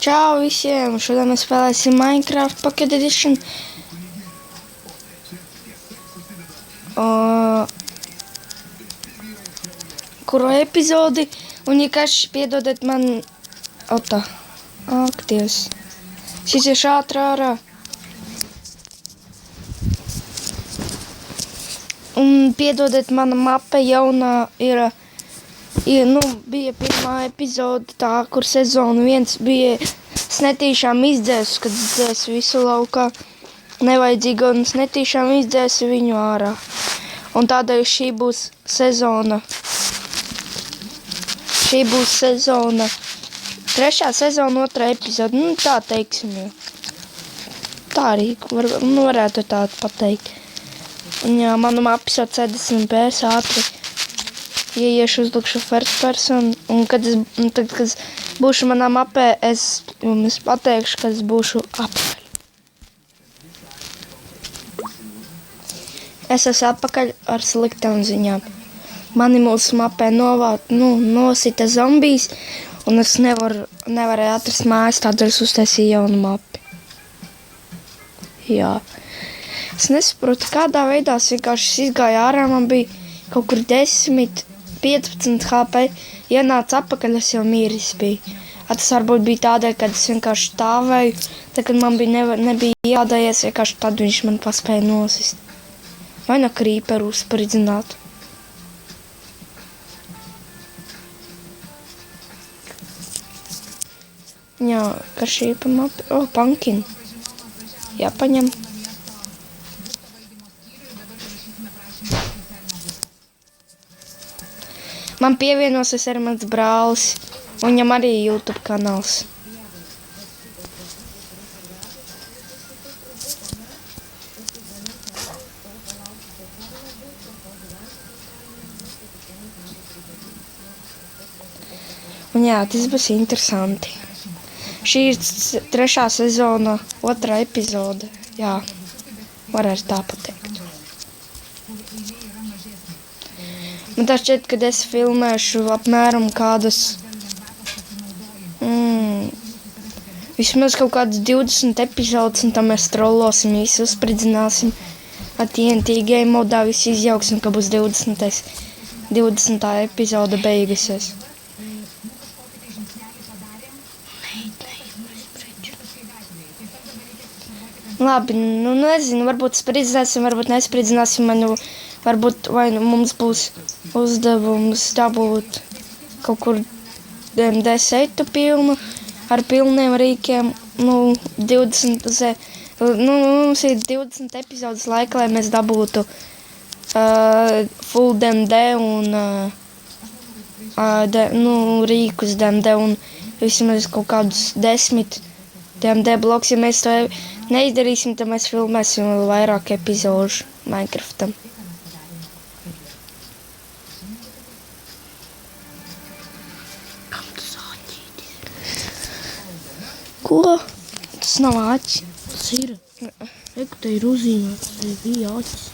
Čau visiem! Šodien mēs spēlēsim Minecraft Pocket Edition. Kuru epizodi? Un, ja kāds piedodiet man... Ota. Ak, Dievs. Šis ir ārā. Un piedodiet, mana mape jaunā ir... bija pirmā epizode tā, kur sezona 1 bija netīšām izdzēsu, kad dzēsu visu laukā nevajadzīgo, un netīšām izdzēsu viņu ārā. Un tādēļ šī būs sezona. Trešā sezona, 2. epizode. Tā teiksim jau. Tā arī varētu tā pateikt. Un jā, manu mapi sauc 70p ātri. Ja iešu uzlikšu first person, un kad es būšu manā mapē, es jums pateikšu, kad es būšu apakaļ. Es esmu apakaļ ar sliktām ziņām. Mani mūsu mapē nosita zombijs, un es nevarēju atrast mājas, tādēļ es uztaisīju jaunu mapi. Jā. Es nesaprotu, kādā veidā es vienkārši izgāju ārā, man bija kaut kur 15 HP, ienāca apakaļ, es jau mīris biju. Tas varbūt bija tādēļ, kad es vienkārši stāvēju, tad, kad man nebija jādājies, vienkārši tad viņš man paspēja nosist. Vai no krīperu uzspridzināt. Jā, ka šī pa mapi... pumpkin. Jāpaņem. Man pievienosies arī mans brālis, un viņam arī YouTube kanāls. Un jā, tas būs interesanti. Šī ir 3. sezona, 2. epizode. Jā, varētu tā pateikt. Man tā šķiet, kad es filmēšu apmēram kādas... vismaz kaut kādas 20 epizodes, un tam mēs trollosim, visu uzspridzināsim. Ar TNT game modā visu izjauksim, ka būs 20. epizode beigusies. Labi, nezinu, varbūt spridzināsim, varbūt nespridzināsim, varbūt vai mums būs uzdevums dabūt kaut kur DMD setu pilnu ar pilniem rīkiem, 20, mums ir 20 epizodes laika, lai mēs dabūtu full DMD un rīkus DMD un vismaz kaut kādus 10 DMD bloks. Ja mēs to neizdarīsim, tad mēs filmēsim vēl vairāk epizožu Minecraftam. Ko? Tas nav acis. Tas ir. Reku, te ir uzzīmēts. Te bija acis.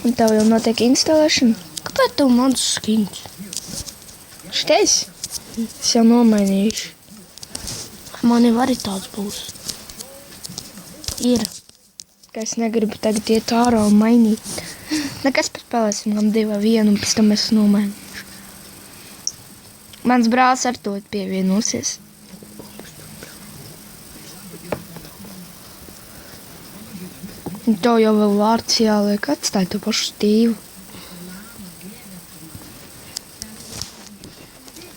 Un tev jau notiek instalēšana? Kāpēc tev mans skins? Šitais? Es jau nomainīšu. Man jau arī tāds būs. Ir. Ka es negribu tagad iet ārā un mainīt. Nekas paspēlēsim gan 2-1 un pēc tam es nomainīšu. Mans brālis ar to pievienosies. Un tev jau vēl vārds jāliek, atstāj to pašu Stīvu.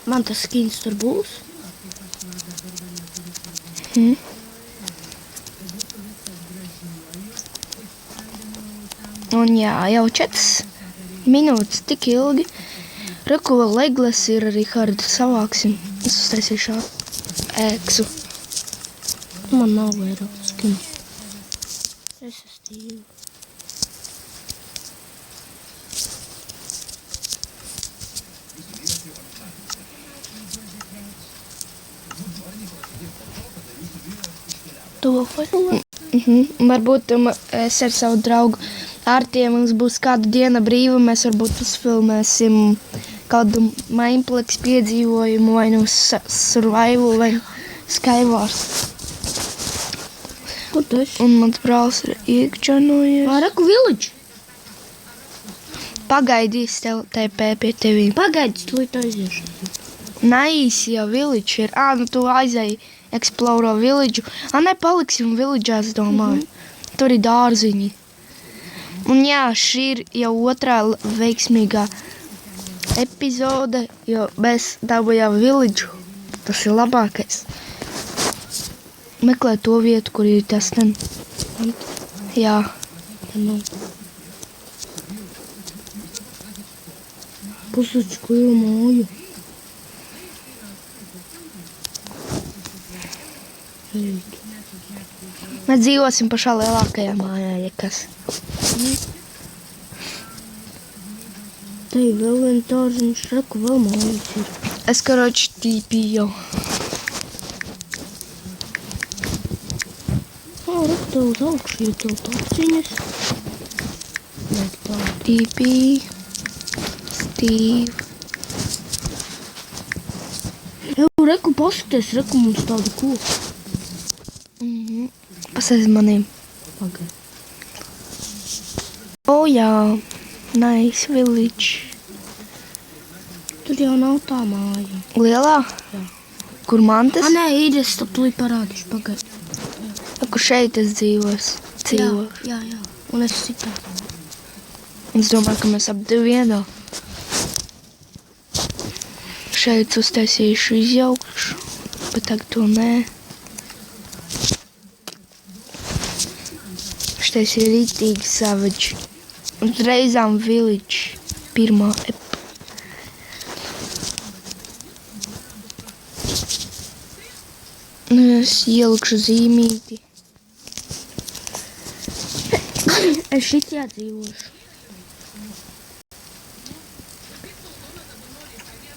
Man tas skins tur būs. Un jā, jau 4 minūtes tik ilgi. Reku vēl legles ir arī Hardu savāksim. Es uztaisīšu ēksu. Man nav vairāk skinu. Es estīvu. Tu vēl failē? Varbūt es ar savu draugu Artiem mums būs kādu dienu brīva, mēs varbūt uzfilmēsim kādu Mineplex piedzīvojumu, vai nu Survival, vai Skywars. Kur tu esi? Un mans brālis ir iekšķanojies. Reku Village. Pagaidīs tev TP pie tevīm. Pagaidis, tu līdz aiziešu. Naisi jau Village ir. Nu tu aizēji Exploro Village. Ne, paliksim Village, es domāju. Tur ir dārziņi. Un jā, šī ir jau otrā veiksmīgā epizode, jo mēs dabūjām Village. Tas ir labākais. Meklē to vietu, kur ir tas ten. Jā. Pusačku jau māju. Mēs dzīvosim pašā lielākajā mājā, ja kas. Te ir vēl vien tārziņš, reku vēl mājas ir. Es, karoči, tīpīju jau. Reku tev uz augšu, ja tev tārziņas. Tīpī. Steve. Jau, reku paskaties, reku mums tādu koku. Pasēs manīm. Pagaid. Jā. Nice Village. Tur jau nav tā māja. Lielā? Jā. Kur mantas? Nē, ir, es tev tūlīt parādīšu, pagaid. Kur šeit es dzīvoju. Jā. Un es citā. Es domāju, ka mēs ap divi vienā. Šeit uztaisīšu izjaukšu, bet tagad to nē. Šitais ir rītīgi savage. Uzreizām Village. Pirmā epa. Es ielikšu zīmīti. Es šitā dzīvošu.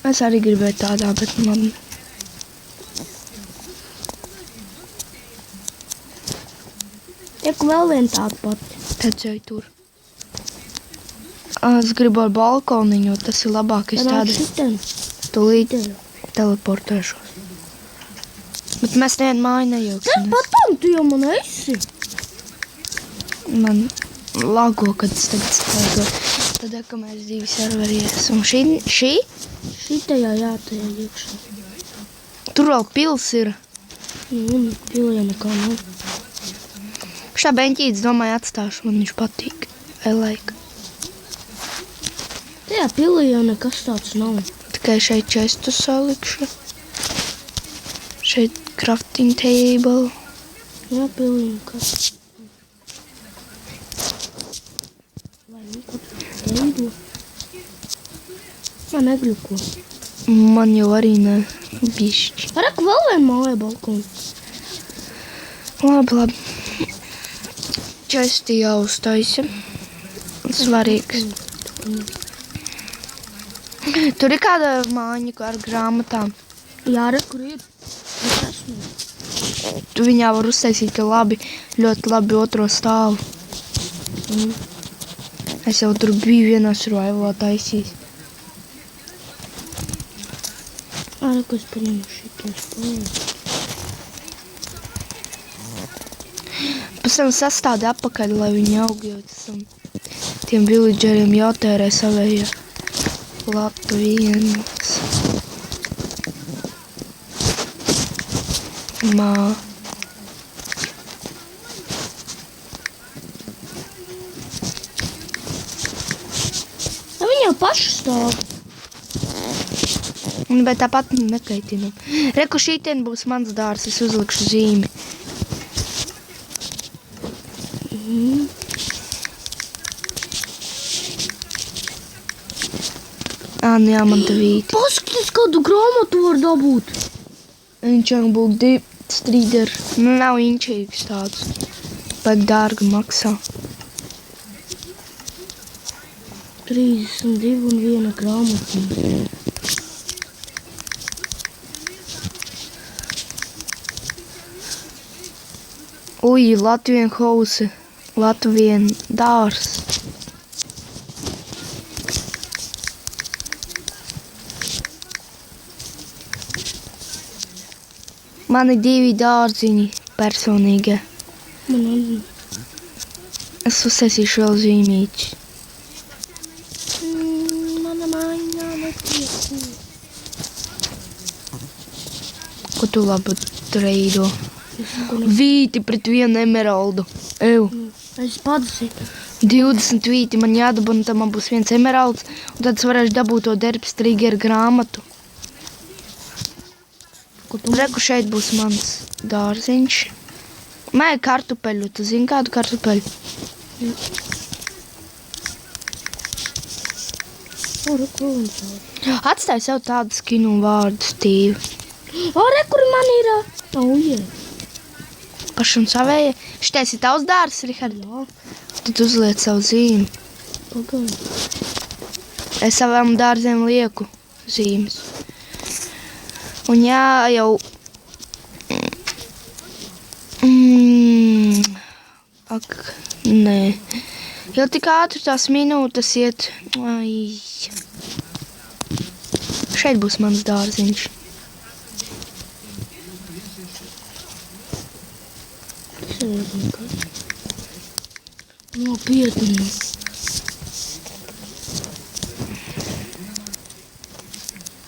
Es arī gribēju tādā, bet man... Reku vēl vien tādu pati. Redzēju tur. Es gribu ar balkoniņu, tas ir labākais tādi. Šitien. Tūlīt teleportēšos. Bet mēs nevienu māju nejauksim. Patam, tu jau man esi. Man lago, kad es tagad slēgu. Tad, ka mēs divi serveri esam. Šī? Šitajā, jā, tajā iekšā. Tur vēl pils ir. Pilē nekā nav. Šā beņķītis, domāju, atstāšu. Man viņš patīk. I like. Tajā pilē jau nekas tāds nav. Tikai šeit čestu salikšu. Šeit crafting table. Jā, pilē nekas. Vai nekad teidu? Man negļuko. Man jau arī ne bišķi. Reku vēl vien māja balkonu. Labi. Česti jau uztaisa. Svarīgs. Tur ir kāda māņa ar grāmatām. Jā, reku ir. Es esmu. Tu viņā var uztaisīt, ka ļoti labi otro stāvu. Es jau tur biju vienā survivalā taisījis. Reku es paņemu šitos palīdzi. Pēc tam sastādi apakaļ, lai viņi aug, jo tiem villageriem jātērē savējā Latvijas. Mā. Viņi jau paši stāv. Bet tāpat nekaitinam. Reku šītien būs mans dārs, es uzlikšu zīmi. Jā, man te vīti. Paskaties, kādu grāmatu var dabūt. Viņš būtu deep streader. Nav inčīgs tāds. Bet dārga maksā. 32 un viena grāmata. Uj, Latvien hausi. Latvien dārs. Man ir 2 dārziņi personīgie. Man arī. Es uzsēsīšu vēl zīmīti. Mana mājā netiek. Ko tu labi treido? Vīti pret 1 emeraldu. Ew. Es pats zinu. 20 vīti man jādabuna, tad man būs 1 emeralds, un tad es varēšu dabūt to derbs triggeru grāmatu. Reku šeit būs mans dārziņš. Mēja kartupeļu, tu zini kādu kartupeļu? Atstāj sev tādu skinu vārdu, Steve. Kur man ir? Jā. Pašam savēja. Šitais ir tavs dārs, Rihard? Jā. Tad uzliec savu zīmi. Pagaid. Es savām dārziem lieku zīmes. Un jā, jau... Ak, nē. Jau tik ātri tās minūtes iet. Ai. Šeit būs mans dārziņš. Nopietni.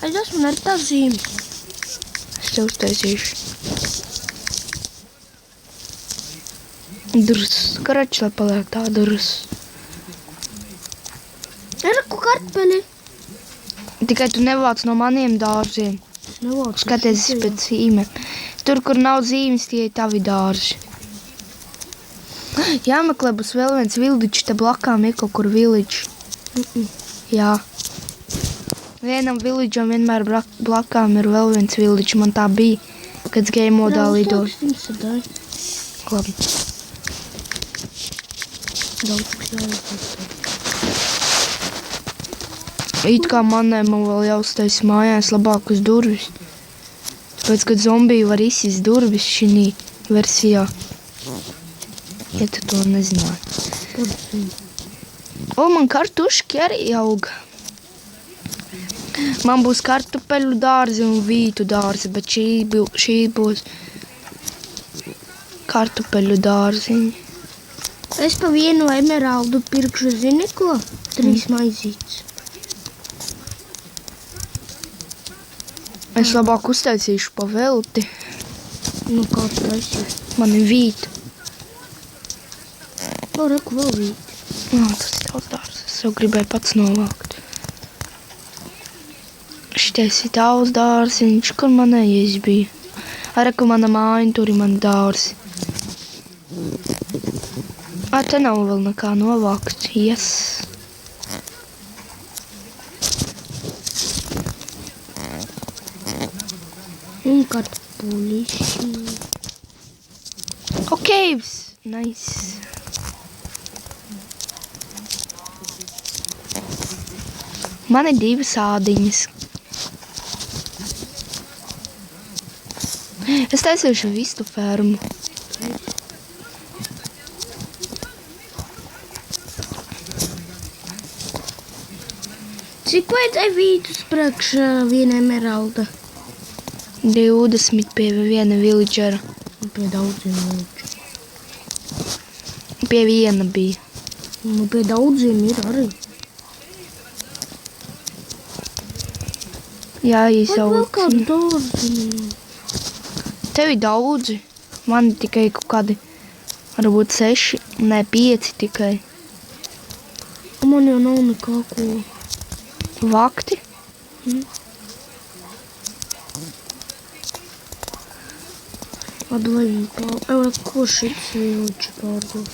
Es esmu ar tā zīmi. Es tev uztaisīšu. Durs. Karač, lai paliek tā durs. Reku kartpeli. Tikai tu nevāc no maniem dārziem. Skaties pēc zīmēm. Tur, kur nav zīmes, tie ir tavi dārzi. Jāmeklē būs vēl viens village, te blakām ir kaut kur village. Jā. Vienam villageam vienmēr blakām ir vēl viens village. Man tā bija, kad game modā lido. Labi. It kā man vēl jāuztais mājās labākas durvis. Tāpēc, kad zombiji var izsist durvis šī versijā. Ja tu to nezināji. Man kartuški arī auga. Man būs kartupeļu dārzi un vītu dārzi, bet šī būs kartupeļu dārziņi. Es pa 1 emeraldu pirkšu, zini ko? 3 maizītes. Es labāk uztaisīšu pa velti. Nu, kā tu esi? Man ir vīta. Reku vēl vīti. Tas ir tavs dārs. Es jau gribēju pats novākt. Šitais ir tavs dārziņš, kur manējais bija. Reku mana māja, tur ir mani dārzi. Te nav vēl nekā novākt. Yes. Un kartupuliši. Caves. Nice. Man ir 2 sādiņas. Es taisīšu vistu fermu. Cik vajadzēja vītus priekš 1 emeralda? 20 pie 1 villagera. Pie daudziem villagera. Pie 1 bija. Pie daudziem ir arī. Jā, Vēl izauc. kādu dārziņu. Tev ir daudzi. Man ir tikai kaut kādi, varbūt 6, ne 5 tikai. Man jau nav nekā ko. Vakti. Labi, lai viņi pārdod. Ko šits village pārdod?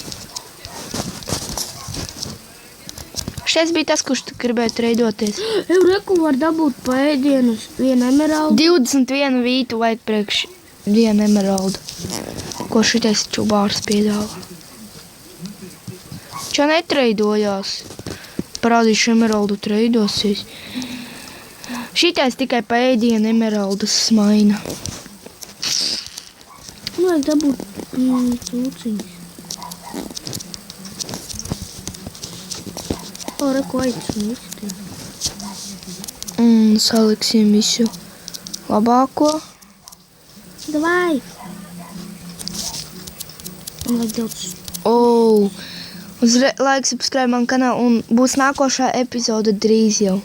Šitais bija tas, kurš tu gribēja treidoties. Reku var dabūt pa ēdienu 1 emeraldu. 21 vītu vajag priekš 1 emeraldu. Ko šitais čubārs piedāvā. Čā netreidojās? Parādīšu emeraldu treidosies. Šitais tikai pa ēdienu emeraldas smaina. Vajag dabūt cūciņas. Reku aicinu izstīt. Saliksim visu labāko. Davai! Un vajag daudz. Like subscribe man kanālu un būs nākošā epizode drīz jau.